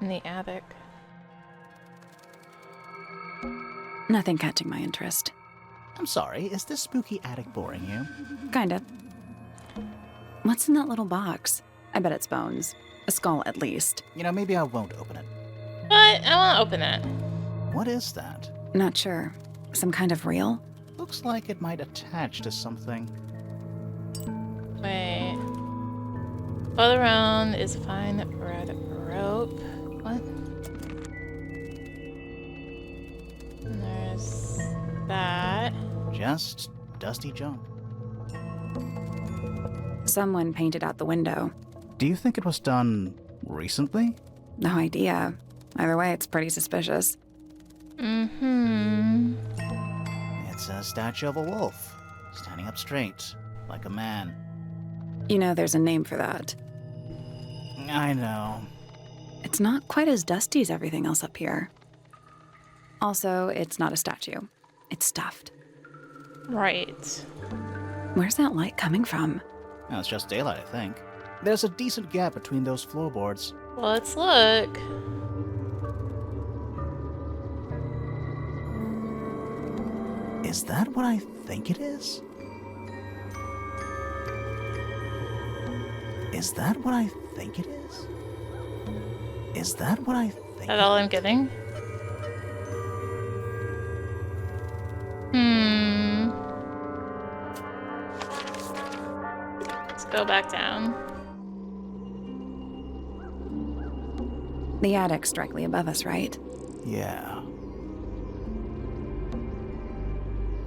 in the attic? Nothing catching my interest. I'm sorry, is this spooky attic boring you? Kinda. What's in that little box? I bet it's bones. A skull, at least. You know, maybe I won't open it. But I want to open it. What is that? Not sure. Some kind of reel? Looks like it might attach to something. Wait. All around is fine red rope. What? And there's that. Just dusty junk. Someone painted out the window. Do you think it was done recently? No idea. Either way, it's pretty suspicious. Mm-hmm. It's a statue of a wolf, standing up straight, like a man. You know there's a name for that. I know. It's not quite as dusty as everything else up here. Also, it's not a statue. It's stuffed. Right. Where's that light coming from? No, it's just daylight, I think. There's a decent gap between those floorboards. Well, let's look. Is that what I think it is? Is that what I think it is? Is that what I think? Is that all I'm getting? Let's go back down. The attic's directly above us, right? Yeah.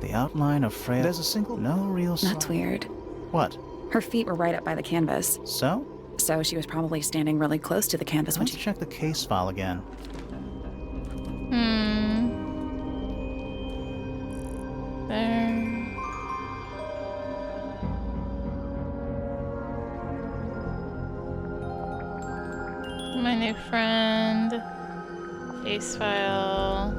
The outline of Freya. There's a single, no real sign. That's weird. What? Her feet were right up by the canvas. So? So she was probably standing really close to the canvas when Let's she... check the case file again. There. My new friend. Face file.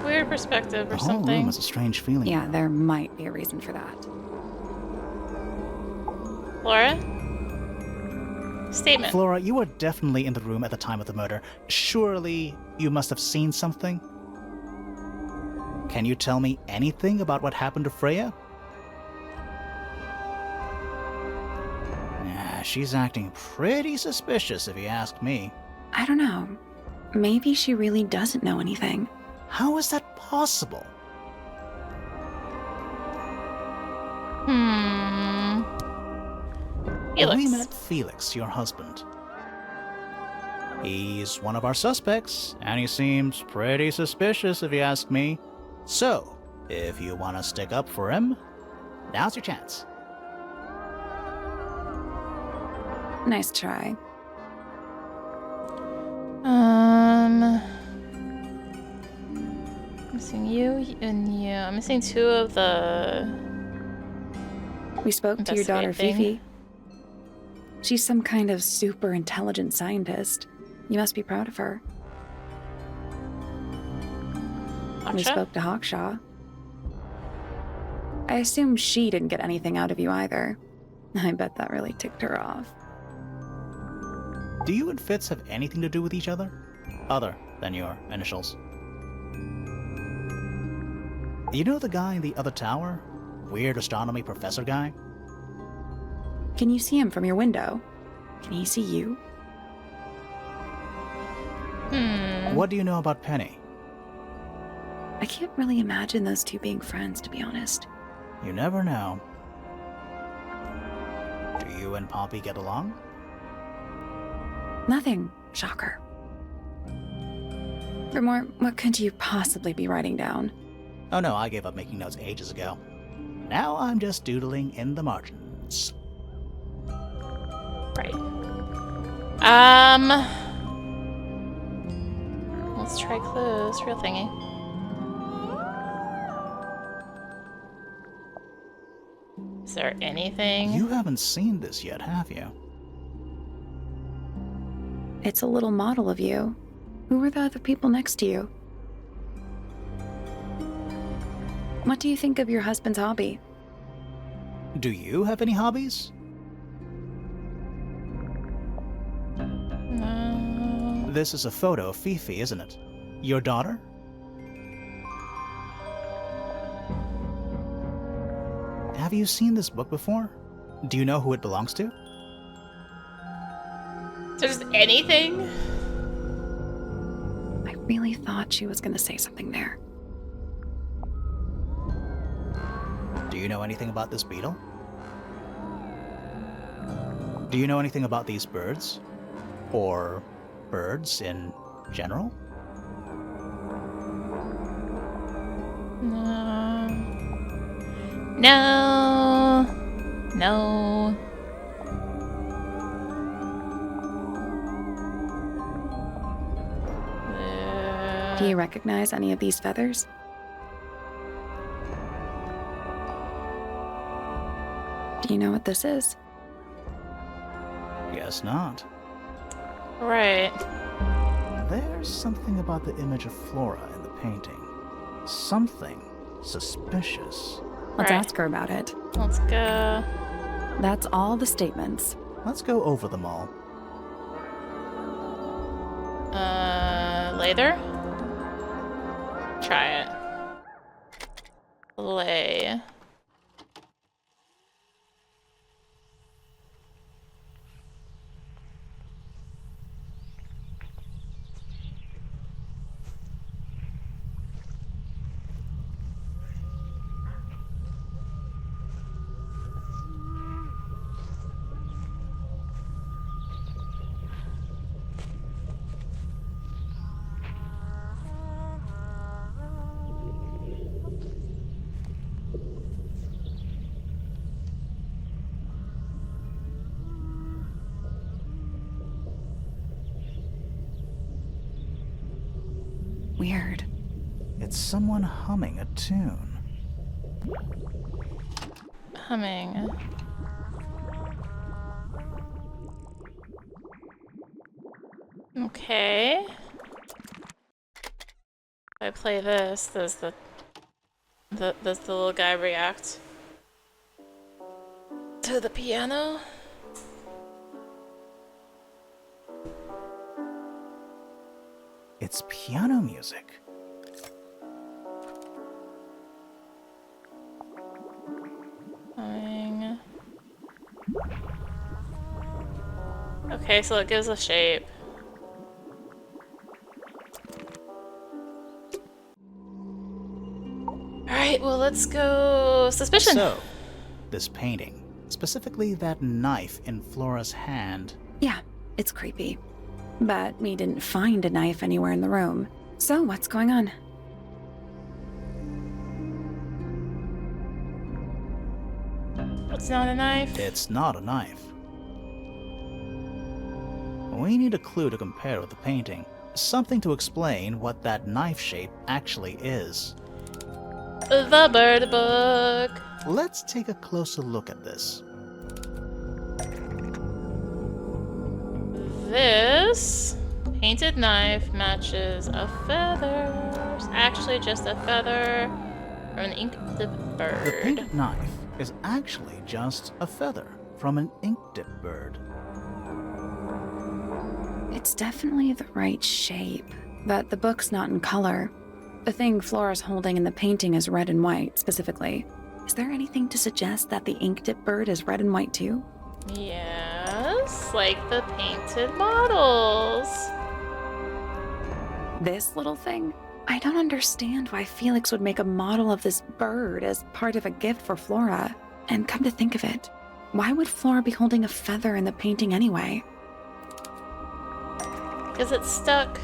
Weird perspective or The whole something. room has a strange feeling. Yeah, there might be a reason for that. Flora? Statement. Flora, you were definitely in the room at the time of the murder. Surely you must have seen something? Can you tell me anything about what happened to Freya? Yeah, she's acting pretty suspicious if you ask me. I don't know. Maybe she really doesn't know anything. How is that possible? Felix. We met Felix, your husband. He's one of our suspects, and he seems pretty suspicious if you ask me. So, if you want to stick up for him, now's your chance. Nice try. Missing you and you. I'm missing two of the... We spoke to your daughter, Investigating. Fifi. She's some kind of super intelligent scientist. You must be proud of her. We Aksha? spoke to Hawkshaw. I assume she didn't get anything out of you either. I bet that really ticked her off. Do you and Fitz have anything to do with each other? Other than your initials? You know the guy in the other tower? Weird astronomy professor guy? Can you see him from your window? Can he see you? What do you know about Penny? I can't really imagine those two being friends, to be honest. You never know. Do you and Poppy get along? Nothing. Shocker. Grimoire, what could you possibly be writing down? Oh no, I gave up making notes ages ago. Now I'm just doodling in the margins. Right. Let's try clues. Real thingy. Is there anything? You haven't seen this yet, have you? It's a little model of you. Who were the other people next to you? What do you think of your husband's hobby? Do you have any hobbies? No. This is a photo of Fifi, isn't it? Your daughter? Have you seen this book before? Do you know who it belongs to? Just anything? I really thought she was going to say something there. Do you know anything about this beetle? Do you know anything about these birds? Or birds in general? No. No. No. Do you recognize any of these feathers? Do you know what this is? Guess not. Right. There's something about the image of Flora in the painting. Something suspicious. Let's Right. ask her about it. Let's go. That's all the statements. Let's go over them all. Later? Try it. Lay. Weird. It's someone humming a tune. Humming. Okay. If I play this, does the little guy react to the piano? It's piano music. Humming. Okay, so it gives a shape. Alright, well let's go suspicion. So, this painting, specifically that knife in Flora's hand, Yeah, it's creepy. But we didn't find a knife anywhere in the room. So what's going on? It's not a knife. it's not a knife. We need a clue to compare with the painting. Something to explain what that knife shape actually is. The bird book. Let's take a closer look at this. This painted knife matches a feather. It's actually just a feather from an ink-dipped The bird. painted knife is actually just a feather from an ink-dip bird. It's definitely the right shape, but the book's not in color. The thing Flora's holding in the painting is red and white, specifically. Is there anything to suggest that the ink-dip bird is red and white too? Yes, like the painted models. This little thing? I don't understand why Felix would make a model of this bird as part of a gift for Flora. And come to think of it, why would Flora be holding a feather in the painting anyway? Because it's stuck.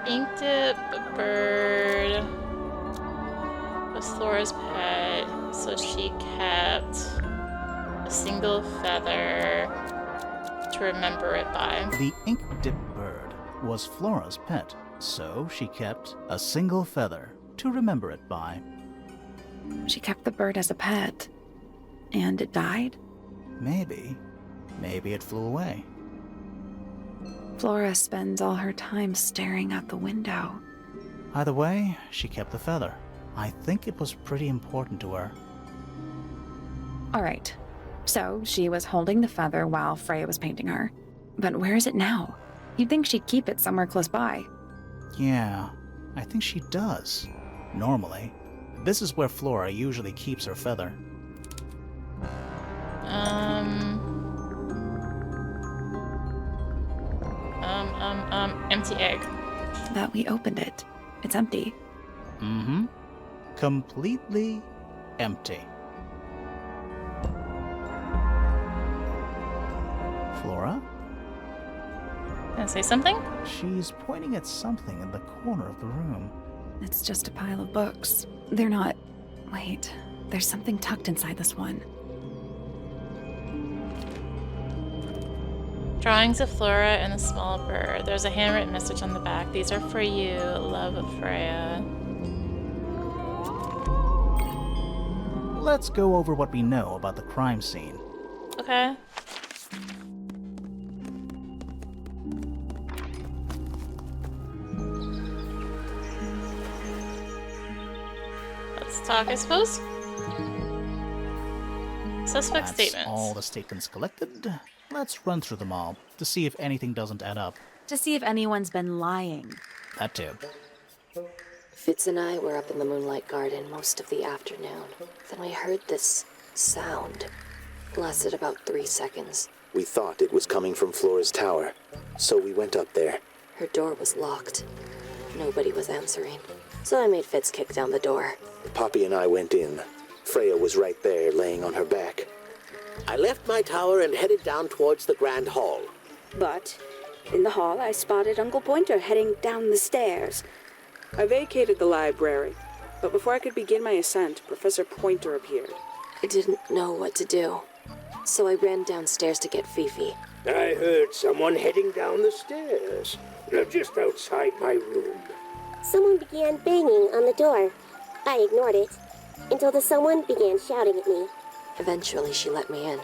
Ink dip bird was Flora's pet, so she kept a single feather to remember it by. The ink-dip bird was Flora's pet, so she kept a single feather to remember it by. She kept the bird as a pet. And it died? Maybe it flew away. Flora spends all her time staring out the window. Either way, she kept the feather. I think it was pretty important to her. All right. So she was holding the feather while Freya was painting her. But where is it now? You'd think she'd keep it somewhere close by. Yeah, I think she does. Normally. This is where Flora usually keeps her feather. Empty egg. But we opened it. It's empty. Mm-hmm. Completely empty. Flora? Can I say something? She's pointing at something in the corner of the room. It's just a pile of books. They're not... Wait, there's something tucked inside this one. Drawings of Flora and a small bird. There's a handwritten message on the back. These are for you, love of Freya. Let's go over what we know about the crime scene. Okay. Let's talk, I suppose. Suspect That's statements. all the statements collected. Let's run through them all to see if anything doesn't add up. To see if anyone's been lying. That too. Fitz and I were up in the Moonlight Garden most of the afternoon. Then we heard this sound. It lasted about 3 seconds. We thought it was coming from Flora's tower, so we went up there. Her door was locked. Nobody was answering. So I made Fitz kick down the door. Poppy and I went in. Freya was right there, laying on her back. I left my tower and headed down towards the Grand Hall. But in the hall, I spotted Uncle Pointer heading down the stairs. I vacated the library, but before I could begin my ascent, Professor Pointer appeared. I didn't know what to do. So I ran downstairs to get Fifi. I heard someone heading down the stairs, just outside my room. Someone began banging on the door. I ignored it, until the someone began shouting at me. Eventually, she let me in.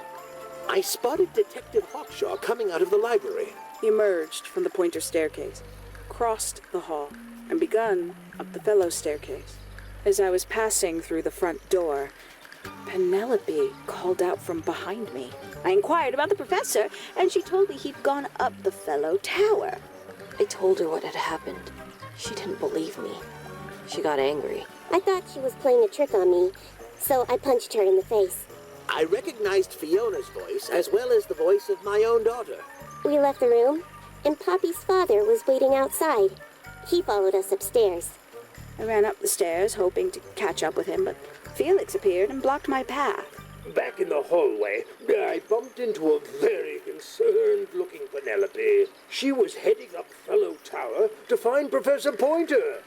I spotted Detective Hawkshaw coming out of the library. He emerged from the Pointer staircase, crossed the hall, and begun up the fellow staircase. As I was passing through the front door, Penelope called out from behind me. I inquired about the professor, and she told me he'd gone up the fellow tower. I told her what had happened. She didn't believe me. She got angry. I thought she was playing a trick on me, so I punched her in the face. I recognized Fiona's voice as well as the voice of my own daughter. We left the room, and Poppy's father was waiting outside. He followed us upstairs. I ran up the stairs, hoping to catch up with him, but Felix appeared and blocked my path. Back in the hallway, I bumped into a very concerned-looking Penelope. She was heading up Fellow Tower to find Professor Pointer,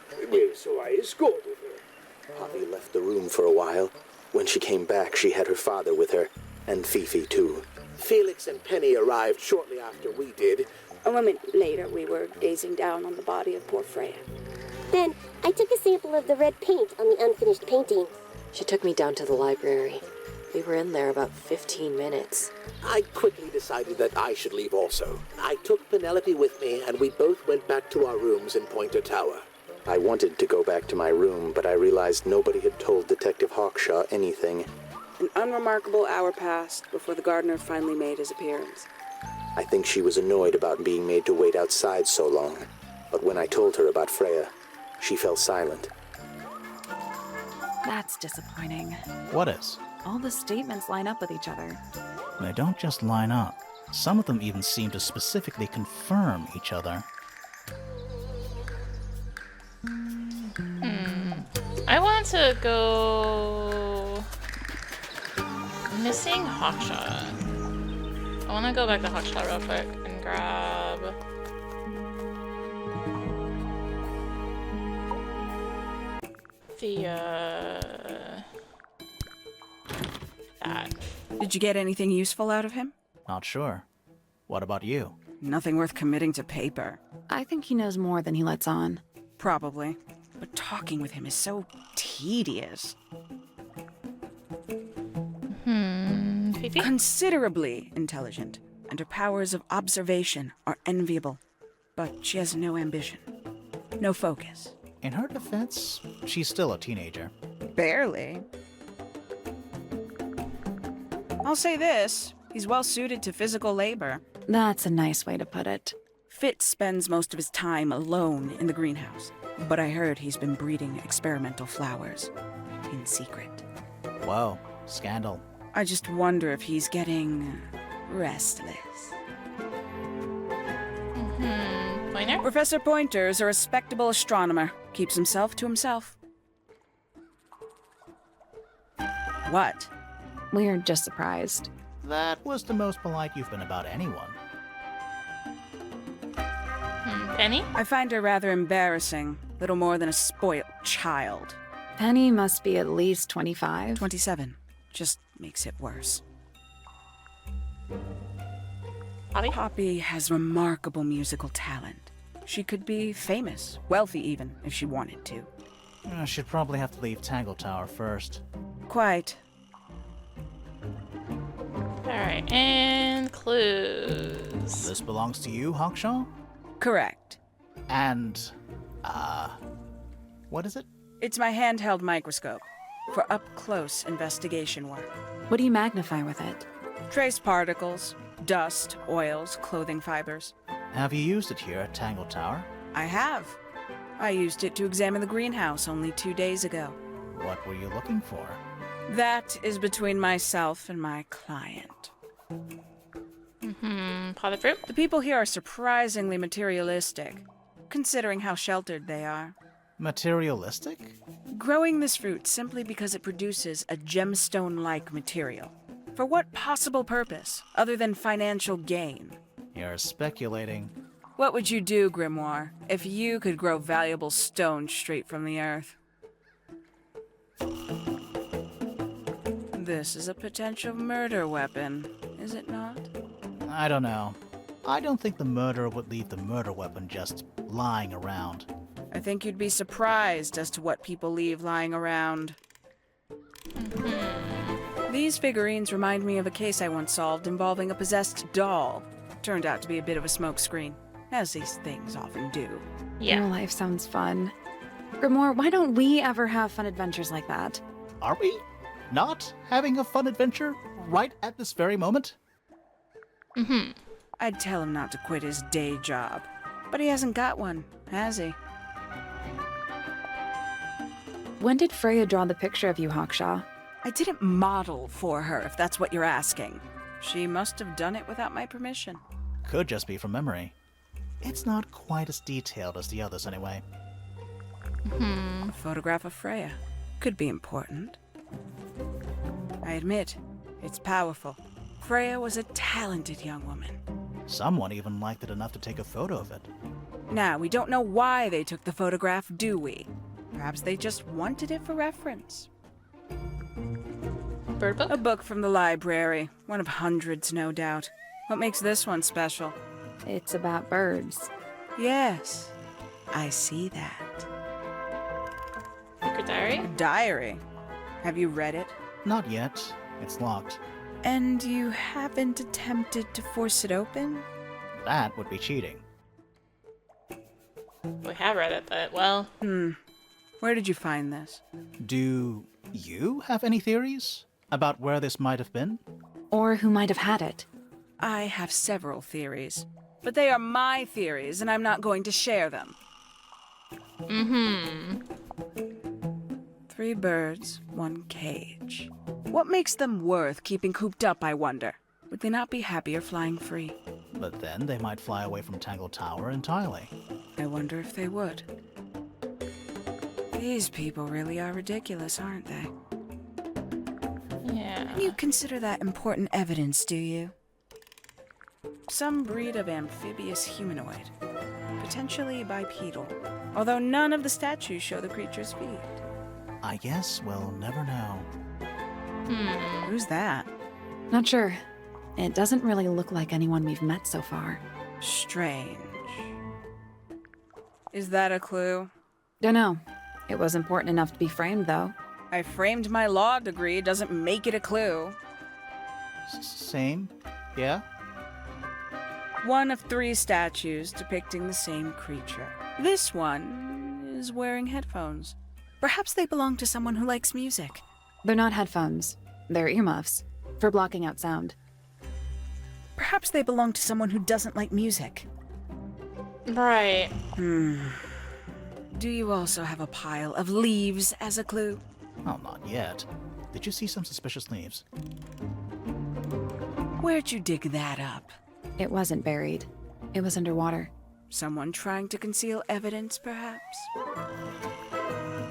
so I escorted her. Poppy left the room for a while. When she came back, she had her father with her, and Fifi too. Felix and Penny arrived shortly after we did. A moment later, we were gazing down on the body of poor Freya. Then I took a sample of the red paint on the unfinished painting. She took me down to the library. We were in there about 15 minutes. I quickly decided that I should leave also. I took Penelope with me, and we both went back to our rooms in Pointer Tower. I wanted to go back to my room, but I realized nobody had told Detective Hawkshaw anything. An unremarkable hour passed before the gardener finally made his appearance. I think she was annoyed about being made to wait outside so long. But when I told her about Freya, she fell silent. That's disappointing. What is? All the statements line up with each other. They don't just line up. Some of them even seem to specifically confirm each other. I want to go... Missing Hawkshaw. I want to go back to Hawkshaw real quick and grab... that. Did you get anything useful out of him? Not sure. What about you? Nothing worth committing to paper. I think he knows more than he lets on. Probably. But talking with him is so tedious. Fifi? Considerably intelligent, and her powers of observation are enviable. but she has no ambition. No focus. In her defense, she's still a teenager. Barely. I'll say this, he's well suited to physical labor. That's a nice way to put it. Fitz spends most of his time alone in the greenhouse, but I heard he's been breeding experimental flowers. In secret. Whoa, scandal. I just wonder if he's getting restless. Pointer? Professor Pointer is a respectable astronomer. Keeps himself to himself. What? We're just surprised. That was the most polite you've been about anyone. Penny? I find her rather embarrassing. Little more than a spoiled child. Penny must be at least 25. 27. Just makes it worse. Poppy? Poppy has remarkable musical talent. She could be famous, wealthy even, if she wanted to. She'd probably have to leave Tangle Tower first. Quite. Alright, and clues. This belongs to you, Hawkshaw? Correct. And, what is it? It's my handheld microscope for up-close investigation work. What do you magnify with it? Trace particles, dust, oils, clothing fibers. Have you used it here at Tangle Tower? I have. I used it to examine the greenhouse only 2 days ago. What were you looking for? That is between myself and my client. Potted fruit? The people here are surprisingly materialistic, considering how sheltered they are. Materialistic? Growing this fruit simply because it produces a gemstone-like material. For what possible purpose, other than financial gain? You're speculating. What would you do, Grimoire, if you could grow valuable stone straight from the earth? This is a potential murder weapon, is it not? I don't know. I don't think the murderer would leave the murder weapon just lying around. I think you'd be surprised as to what people leave lying around. These figurines remind me of a case I once solved involving a possessed doll. Turned out to be a bit of a smokescreen, as these things often do. Yeah. Your life sounds fun. Grimoire, why don't we ever have fun adventures like that? Are we not having a fun adventure right at this very moment? I'd tell him not to quit his day job, but he hasn't got one, has he? When did Freya draw the picture of you, Hawkshaw? I didn't model for her, if that's what you're asking. She must have done it without my permission. Could just be from memory. It's not quite as detailed as the others anyway. A photograph of Freya. Could be important. I admit, it's powerful. Freya was a talented young woman. Someone even liked it enough to take a photo of it. Now, we don't know why they took the photograph, do we? Perhaps they just wanted it for reference. Bird book? A book from the library. One of hundreds, no doubt. What makes this one special? It's about birds. Yes, I see that. Secret diary? A diary. Have you read it? Not yet. It's locked. And you haven't attempted to force it open? That would be cheating. We have read it, but, well... Where did you find this? Do you have any theories about where this might have been? Or who might have had it? I have several theories, but they are my theories, and I'm not going to share them. 3 birds, 1 cage. What makes them worth keeping cooped up, I wonder? Would they not be happier flying free? But then they might fly away from Tangle Tower entirely. I wonder if they would. These people really are ridiculous, aren't they? Yeah. You consider that important evidence, do you? Some breed of amphibious humanoid, potentially bipedal, although none of the statues show the creature's feet. I guess we'll never know. Who's that? Not sure. It doesn't really look like anyone we've met so far. Strange. Is that a clue? Dunno. It was important enough to be framed, though. I framed my law degree, doesn't make it a clue. Same? Yeah? One of 3 statues depicting the same creature. This one is wearing headphones. Perhaps they belong to someone who likes music. They're not headphones. They're earmuffs. For blocking out sound. Perhaps they belong to someone who doesn't like music. Right. Do you also have a pile of leaves as a clue? Oh, not yet. Did you see some suspicious leaves? Where'd you dig that up? It wasn't buried. It was underwater. Someone trying to conceal evidence, perhaps?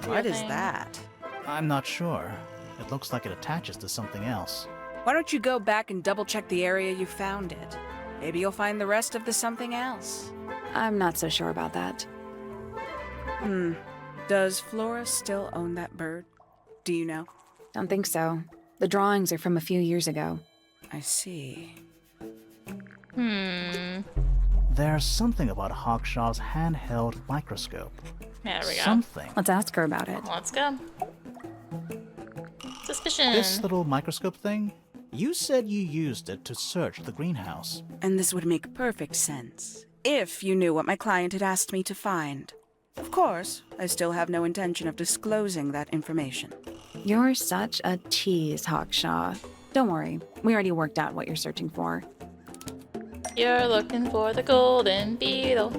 What is that? I'm not sure. It looks like it attaches to something else. Why don't you go back and double-check the area you found it? Maybe you'll find the rest of the something else. I'm not so sure about that. Does Flora still own that bird? Do you know? Don't think so. The drawings are from a few years ago. I see. There's something about Hawkshaw's handheld microscope. There we go. Something. Let's ask her about it. Let's go. Suspicion. This little microscope thing? You said you used it to search the greenhouse. And this would make perfect sense, if you knew what my client had asked me to find. Of course, I still have no intention of disclosing that information. You're such a tease, Hawkshaw. Don't worry. We already worked out what you're searching for. You're looking for the golden beetle.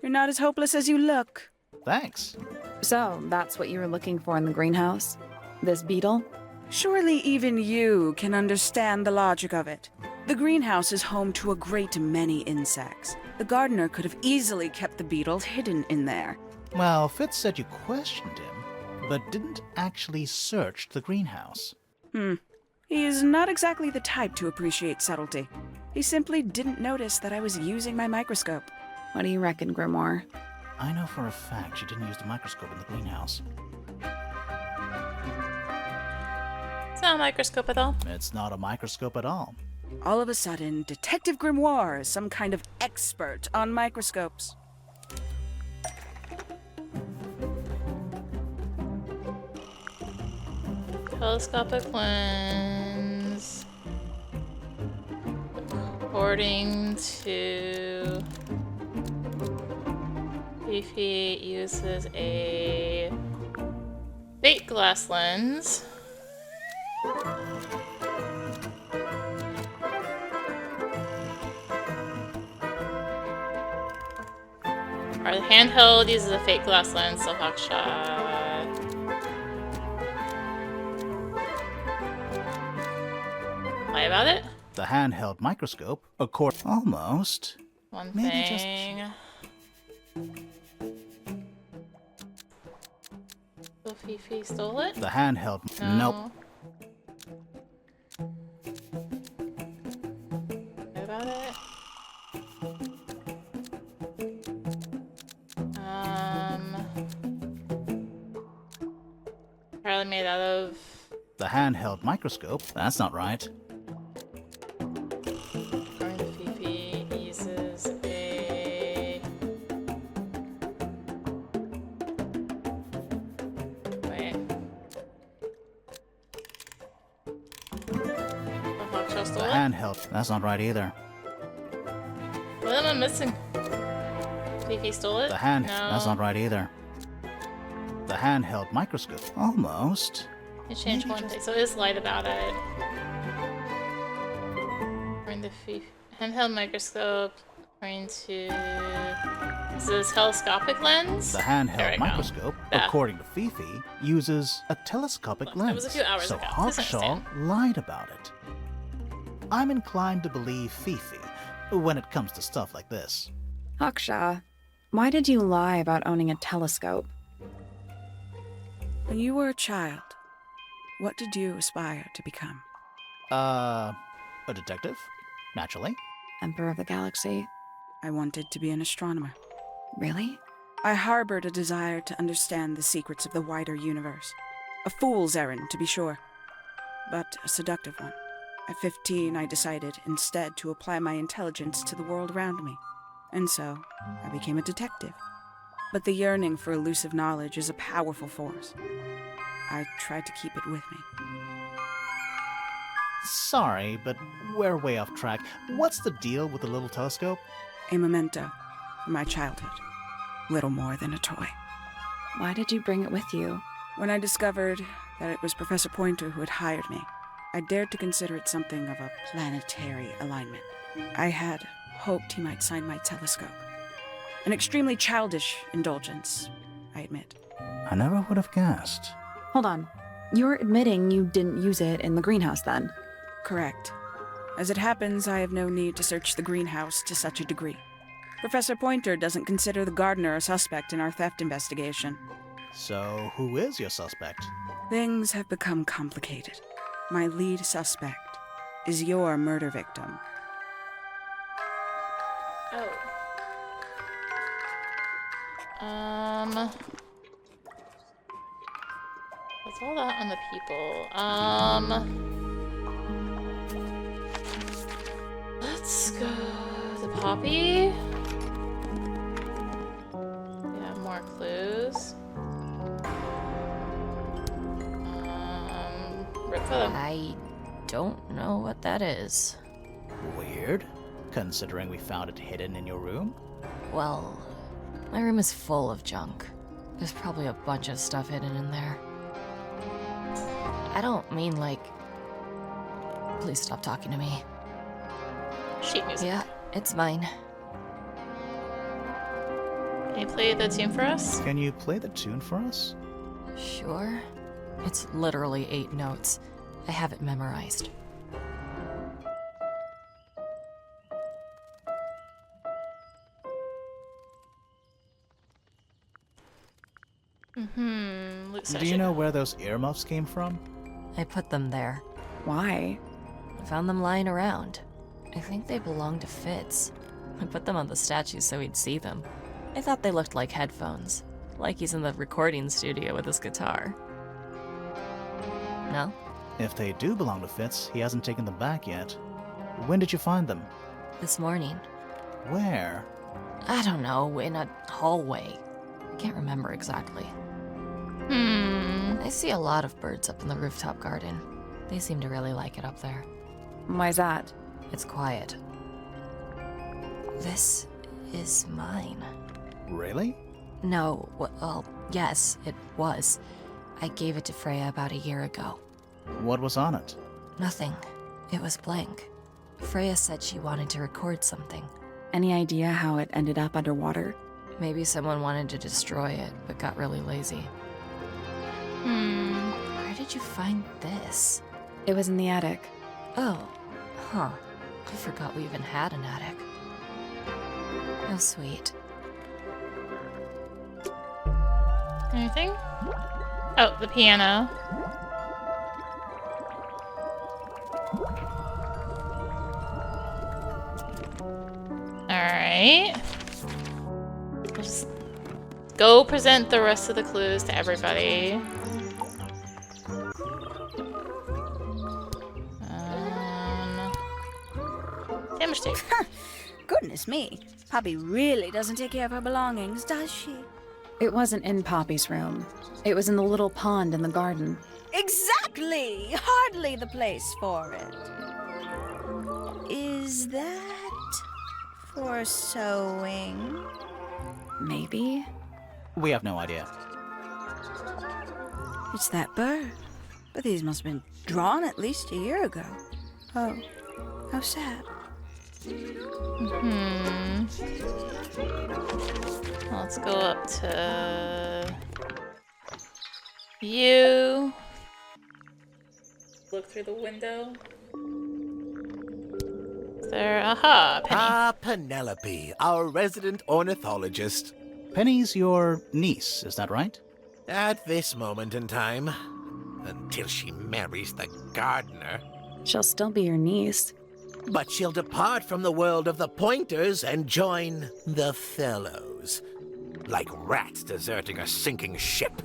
You're not as hopeless as you look. Thanks. So, that's what you were looking for in the greenhouse? This beetle? Surely even you can understand the logic of it. The greenhouse is home to a great many insects. The gardener could have easily kept the beetle hidden in there. Well, Fitz said you questioned him, but didn't actually search the greenhouse. He is not exactly the type to appreciate subtlety. He simply didn't notice that I was using my microscope. What do you reckon, Grimoire? I know for a fact you didn't use the microscope in the greenhouse. It's not a microscope at all. It's not a microscope at all. All of a sudden, Detective Grimoire is some kind of expert on microscopes. Telescopic lens. According to Fifi, uses a fake glass lens. Or the handheld uses a fake glass lens, so Hawkshot. Lie about it? The handheld microscope, almost. One Maybe thing. So Fifi stole it? The handheld. No. Nope. Lie about it? Probably made out of... The handheld microscope. That's not right. According to Fifi, uses a... Wait. The Hawkshot stole The it? handheld. That's not right either. What am I missing? Fifi stole it? The hand. No. That's not right either. The handheld microscope. Almost. You changed one thing, so it is light about it. According to Fifi, handheld microscope. According to... Is this telescopic lens? The There handheld we go. microscope, Yeah. according to Fifi, uses a telescopic lens. It was a few hours so ago. Hawkshaw Understand. lied about it. I'm inclined to believe Fifi when it comes to stuff like this. Hawkshaw, why did you lie about owning a telescope? When you were a child, what did you aspire to become? A detective? Naturally. Emperor of the Galaxy? I wanted to be an astronomer. Really? I harbored a desire to understand the secrets of the wider universe. A fool's errand, to be sure, but a seductive one. At 15, I decided instead to apply my intelligence to the world around me. And so, I became a detective. But the yearning for elusive knowledge is a powerful force. I tried to keep it with me. Sorry, but we're way off track. What's the deal with the little telescope? A memento from my childhood. Little more than a toy. Why did you bring it with you? When I discovered that it was Professor Pointer who had hired me, I dared to consider it something of a planetary alignment. I had hoped he might sign my telescope. An extremely childish indulgence, I admit. I never would have guessed. Hold on. You're admitting you didn't use it in the greenhouse then? Correct. As it happens, I have no need to search the greenhouse to such a degree. Professor Pointer doesn't consider the gardener a suspect in our theft investigation. So, who is your suspect? Things have become complicated. My lead suspect is your murder victim. Oh. What's all that on the people? Let's go. The poppy. Yeah, more clues. Rip for them. I don't know what that is. Weird, considering we found it hidden in your room. Well, my room is full of junk. There's probably a bunch of stuff hidden in there. I don't mean like... Please stop talking to me. Sheet music. Yeah, it's mine. Can you play the tune for us? Can you play the tune for us? Sure. It's literally 8 notes. I have it memorized. Loot Do session. you know where those earmuffs came from? I put them there. Why? I found them lying around. I think they belong to Fitz. I put them on the statue so he'd see them. I thought they looked like headphones. Like he's in the recording studio with his guitar. No? If they do belong to Fitz, he hasn't taken them back yet. When did you find them? This morning. Where? I don't know, in a hallway. I can't remember exactly. I see a lot of birds up in the rooftop garden. They seem to really like it up there. Why's that? It's quiet. This is mine. Really? No, well, yes, it was. I gave it to Freya about a year ago. What was on it? Nothing. It was blank. Freya said she wanted to record something. Any idea how it ended up underwater? Maybe someone wanted to destroy it, but got really lazy. Where did you find this? It was in the attic. Oh, huh. I forgot we even had an attic. How sweet. Anything? Oh, the piano. Alright. We'll just go present the rest of the clues to everybody. Damage tape. Goodness me. Poppy really doesn't take care of her belongings, does she? It wasn't in Poppy's room. It was in the little pond in the garden. Exactly! Hardly the place for it. Is that for sewing? Maybe? We have no idea. It's that bird. But these must have been drawn at least a year ago. Oh, how sad. Let's go up to you. Look through the window. Is there? Aha, Penny. Ah, Penelope, our resident ornithologist. Penny's your niece, is that right? At this moment in time, until she marries the gardener. She'll still be your niece. But she'll depart from the world of the Pointers and join the Fellows. Like rats deserting a sinking ship.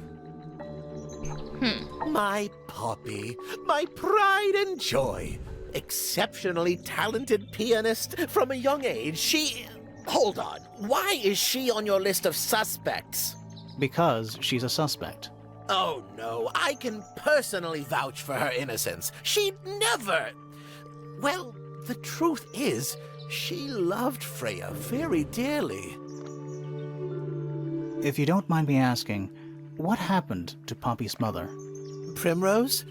My Poppy, my pride and joy. Exceptionally talented pianist from a young age. She... Hold on. Why is she on your list of suspects? Because she's a suspect. Oh no, I can personally vouch for her innocence. She'd never... Well, the truth is, she loved Freya very dearly. If you don't mind me asking, what happened to Poppy's mother? Primrose?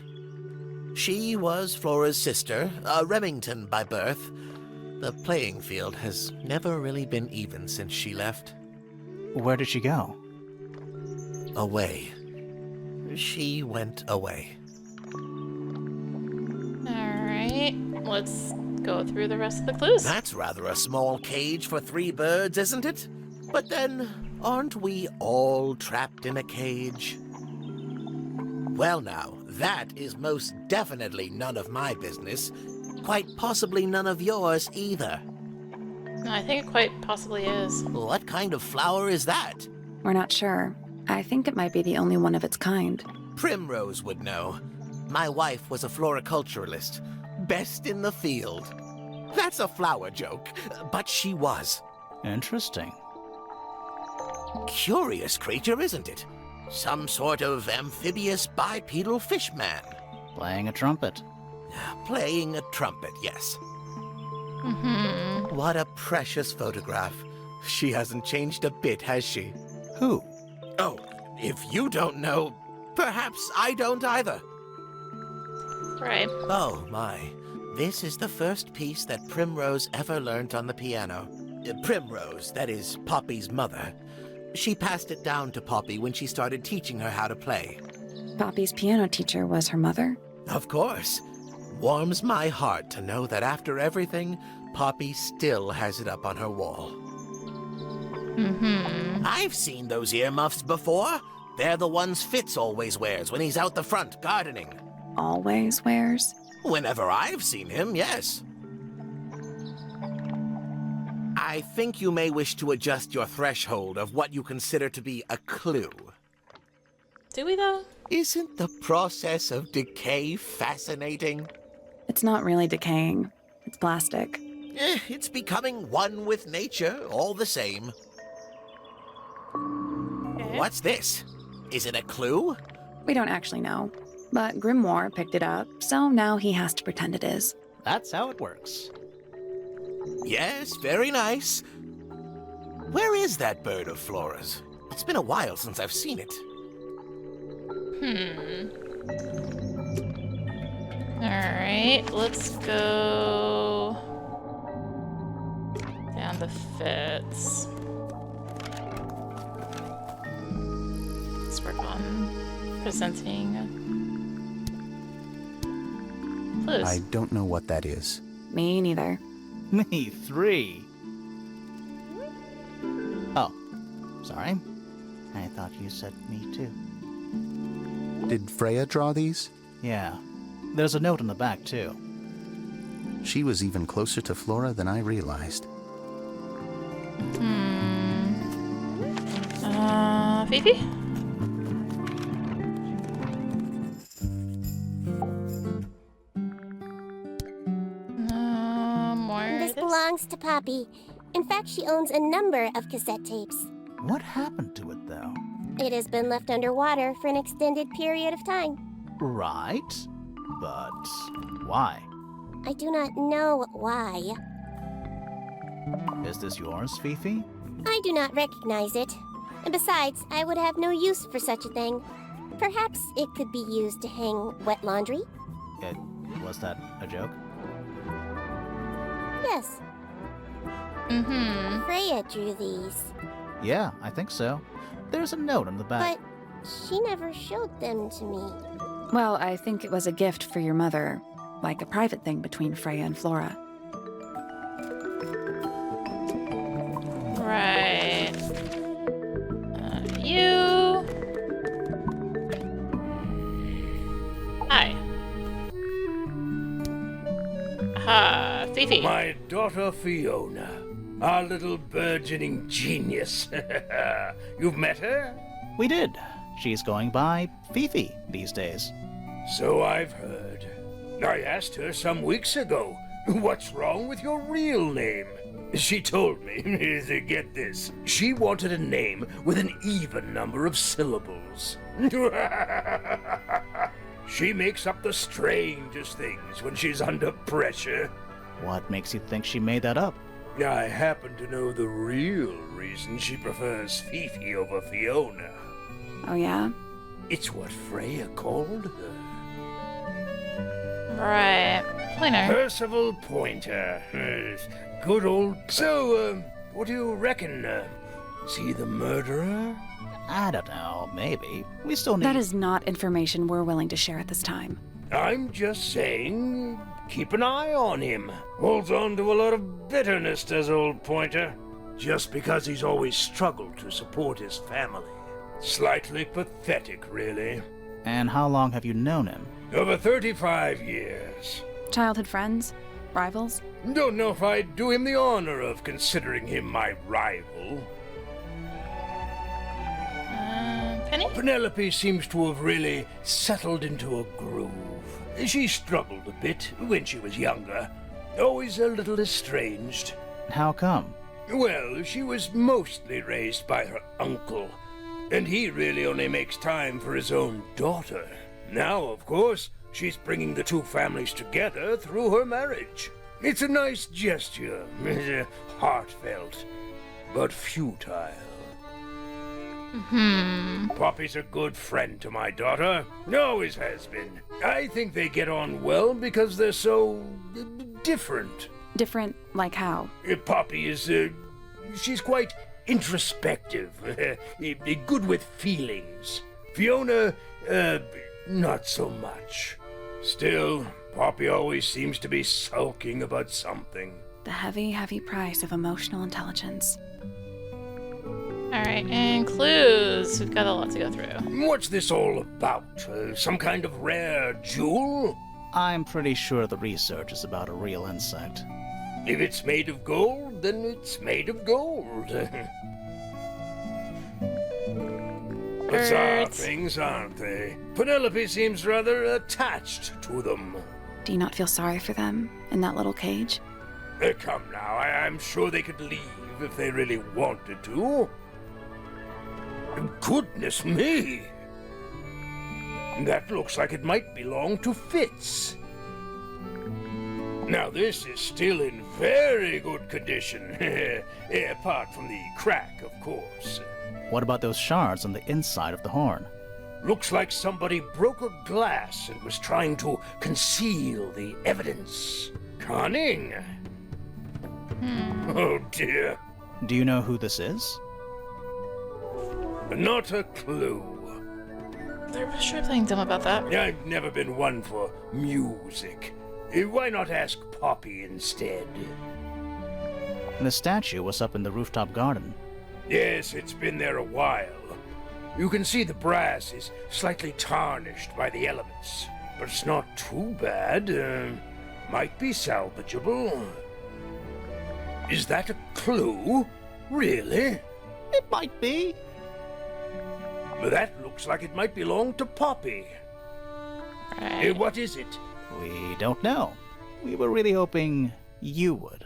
She was Flora's sister, a Remington by birth. The playing field has never really been even since she left. Where did she go? Away. She went away. Alright, let's go through the rest of the clues. That's rather a small cage for 3 birds, isn't it? But then, aren't we all trapped in a cage? Well now, that is most definitely none of my business. Quite possibly none of yours either. I think it quite possibly is. What kind of flower is that? We're not sure. I think it might be the only one of its kind. Primrose would know. My wife was a floriculturalist. Best in the field. That's a flower joke, but she was. Interesting. Curious creature, isn't it? Some sort of amphibious bipedal fishman. Playing a trumpet. Playing a trumpet, yes. Mm-hmm. What a precious photograph. She hasn't changed a bit, has she? Who? Oh, if you don't know, perhaps I don't either. Right. Oh, my. This is the first piece that Primrose ever learnt on the piano. Primrose, that is Poppy's mother. She passed it down to Poppy when she started teaching her how to play. Poppy's piano teacher was her mother? Of course. Warms my heart to know that after everything, Poppy still has it up on her wall. Mm-hmm. I've seen those earmuffs before. They're the ones Fitz always wears when he's out the front gardening. Always wears? Whenever I've seen him, yes. I think you may wish to adjust your threshold of what you consider to be a clue. Do we, though? Isn't the process of decay fascinating? It's not really decaying. It's plastic. It's becoming one with nature, all the same. Okay. What's this? Is it a clue? We don't actually know. But Grimoire picked it up, so now he has to pretend it is. That's how it works. Yes, very nice. Where is that bird of Flora's? It's been a while since I've seen it. Alright, let's go down the Fitz. Let's work on presenting clues. I don't know what that is. Me neither. Me 3. Oh, sorry. I thought you said me too. Did Freya draw these? Yeah. There's a note on the back, too. She was even closer to Flora than I realized. Fifi? This belongs to Poppy. In fact, she owns a number of cassette tapes. What happened to it, though? It has been left underwater for an extended period of time. Right. But why? I do not know why. Is this yours, Fifi? I do not recognize it. And besides, I would have no use for such a thing. Perhaps it could be used to hang wet laundry? Was that a joke? Yes. Freya drew these. Yeah, I think so. There's a note on the back. But she never showed them to me. Well, I think it was a gift for your mother. Like a private thing between Freya and Flora. Right. You. Hi. Fifi. My daughter Fiona, our little burgeoning genius. You've met her? We did. She's going by Fifi these days. So I've heard. I asked her some weeks ago, what's wrong with your real name? She told me, get this, she wanted a name with an even number of syllables. She makes up the strangest things when she's under pressure. What makes you think she made that up? I happen to know the real reason she prefers Fifi over Fiona. Oh, yeah? It's what Freya called her. Right. Pointer. Percival Pointer. Good old... So, what do you reckon? Is he the murderer? I don't know, maybe. We still need... That is not information we're willing to share at this time. I'm just saying, keep an eye on him. Holds on to a lot of bitterness, does old Pointer. Just because he's always struggled to support his family. Slightly pathetic, really. And how long have you known him? Over 35 years. Childhood friends? Rivals? Don't know if I'd do him the honor of considering him my rival. Penny? Penelope seems to have really settled into a groove. She struggled a bit when she was younger. Always a little estranged. How come? Well, she was mostly raised by her uncle, and he really only makes time for his own daughter. Now, of course, she's bringing the two families together through her marriage. It's a nice gesture, heartfelt, but futile. Poppy's a good friend to my daughter. Always has been. I think they get on well because they're so... different. Different like how? Poppy is, she's quite introspective. Good with feelings. Fiona, not so much. Still, Poppy always seems to be sulking about something. The heavy, heavy price of emotional intelligence. Alright, and clues. We've got a lot to go through. What's this all about? Some kind of rare jewel? I'm pretty sure the research is about a real insect. If it's made of gold, then it's made of gold. Bizarre things, aren't they? Penelope seems rather attached to them. Do you not feel sorry for them in that little cage? Come now, I'm sure they could leave if they really wanted to. Goodness me! That looks like it might belong to Fitz. Now this is still in very good condition. Apart from the crack, of course. What about those shards on the inside of the horn? Looks like somebody broke a glass and was trying to conceal the evidence. Cunning. Oh dear. Do you know who this is? Not a clue. They're sure playing dumb about that. I've never been one for music. Why not ask Poppy instead? The statue was up in the rooftop garden. Yes, it's been there a while. You can see the brass is slightly tarnished by the elements, but it's not too bad. Might be salvageable. Is that a clue? Really? It might be. That looks like it might belong to Poppy. Right. What is it? We don't know. We were really hoping you would.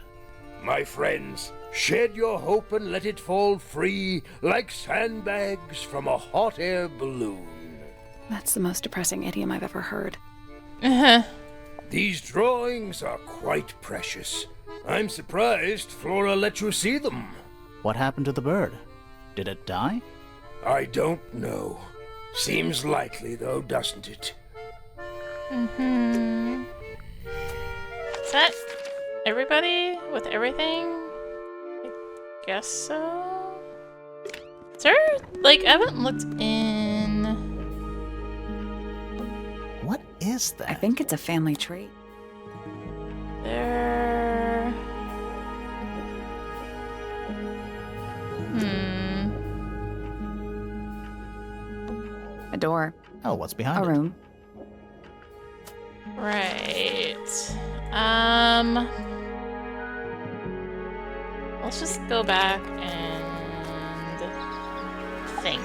My friends, shed your hope and let it fall free like sandbags from a hot air balloon. That's the most depressing idiom I've ever heard. These drawings are quite precious. I'm surprised Flora let you see them. What happened to the bird? Did it die? I don't know. Seems likely, though, doesn't it? Is that everybody with everything? I guess so. Is there, like, I haven't looked in... What is that? I think it's a family tree. There... A door. Oh, what's behind A it? room. Right. Let's just go back and think.